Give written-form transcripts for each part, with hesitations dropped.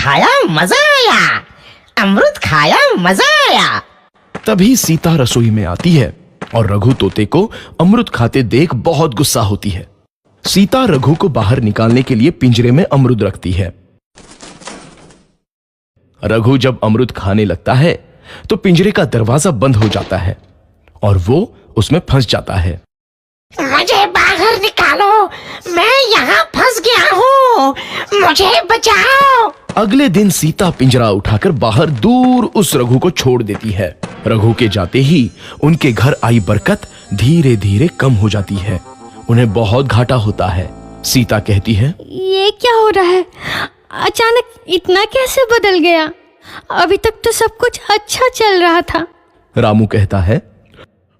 खाया मजा आया, अमृत खाया मजा आया। तभी सीता रसोई में आती है और रघु तोते को अमृत खाते देख बहुत गुस्सा होती है। सीता रघु को बाहर निकालने के लिए पिंजरे में अमृत रखती है। रघु जब अमृत खाने लगता है तो पिंजरे का दरवाजा बंद हो जाता है और वो उसमें फंस जाता है। मुझे बाहर निकालो, मैं यहाँ फंस गया हूँ, मुझे बचाओ। अगले दिन सीता पिंजरा उठाकर बाहर दूर उस रघु को छोड़ देती है। रघु के जाते ही उनके घर आई बरकत धीरे धीरे कम हो जाती है। उन्हें बहुत घाटा होता है। सीता कहती है, ये क्या हो रहा है? अचानक इतना कैसे बदल गया? अभी तक तो सब कुछ अच्छा चल रहा था। रामू कहता है,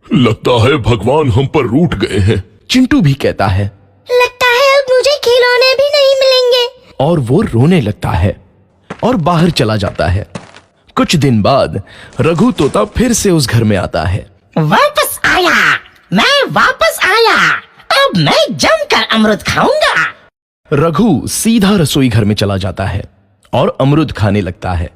लगता है भगवान हम पर रूठ गए हैं। चिंटू भी कहता है, लगता है अब मुझे खिलौने भी नहीं मिलेंगे। और वो रोने लगता है और बाहर चला जाता है। कुछ दिन बाद रघु तोता फिर से उस घर में आता है। वापस आया, मैं वापस आया, अब मैं जमकर अमृत खाऊंगा। रघु सीधा रसोई घर में चला जाता है और अमृत खाने लगता है।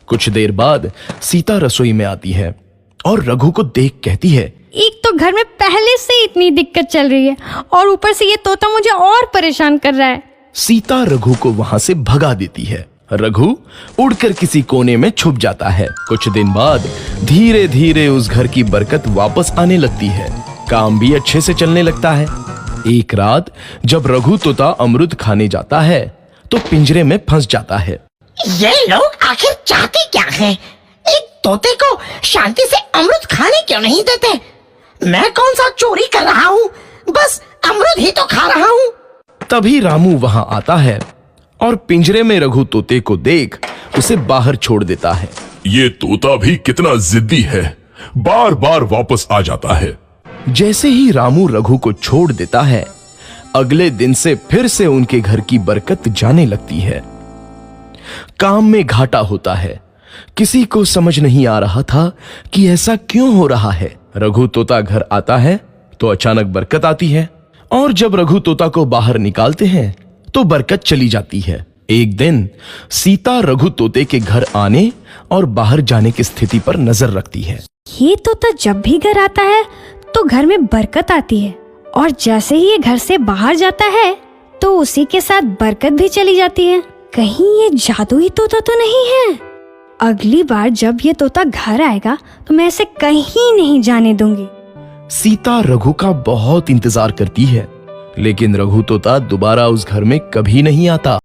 कुछ देर बाद सीता रसोई में आती है और रघु को देख कहती है, एक तो घर में पहले से इतनी दिक्कत चल रही है और ऊपर से ये तोता मुझे और परेशान कर रहा है। सीता रघु को वहां से भगा देती है। रघु उड़कर किसी कोने में छुप जाता है। कुछ दिन बाद धीरे धीरे उस घर की बरकत वापस आने लगती है। काम भी अच्छे से चलने लगता है। एक रात जब रघु तोता अमृत खाने जाता है तो पिंजरे में फंस जाता है। ये लोग आखिर चाहते क्या हैं? एक तोते को शांति से अमृत खाने क्यों नहीं देते? मैं कौन सा चोरी कर रहा हूँ? बस अमृत ही तो खा रहा हूँ। तभी रामू वहां आता है और पिंजरे में रघु तोते को देख उसे बाहर छोड़ देता है। ये तोता भी कितना जिद्दी है, बार बार वापस आ जाता है। जैसे ही रामू रघु को छोड़ देता है, अगले दिन से फिर से उनके घर की बरकत जाने लगती है। काम में घाटा होता है। किसी को समझ नहीं आ रहा था कि ऐसा क्यों हो रहा है। रघु तोता घर आता है तो अचानक बरकत आती है और जब रघु तोता को बाहर निकालते हैं तो बरकत चली जाती है। एक दिन सीता रघु तोते के घर आने और बाहर जाने की स्थिति पर नजर रखती है। ये तोता जब भी घर आता है तो घर में बरकत आती है और जैसे ही ये घर से बाहर जाता है तो उसी के साथ बरकत भी चली जाती है। कहीं ये जादुई तोता तो नहीं है? अगली बार जब ये तोता घर आएगा तो मैं इसे कहीं नहीं जाने दूंगी। सीता रघु का बहुत इंतजार करती है, लेकिन रघु तोता दोबारा उस घर में कभी नहीं आता।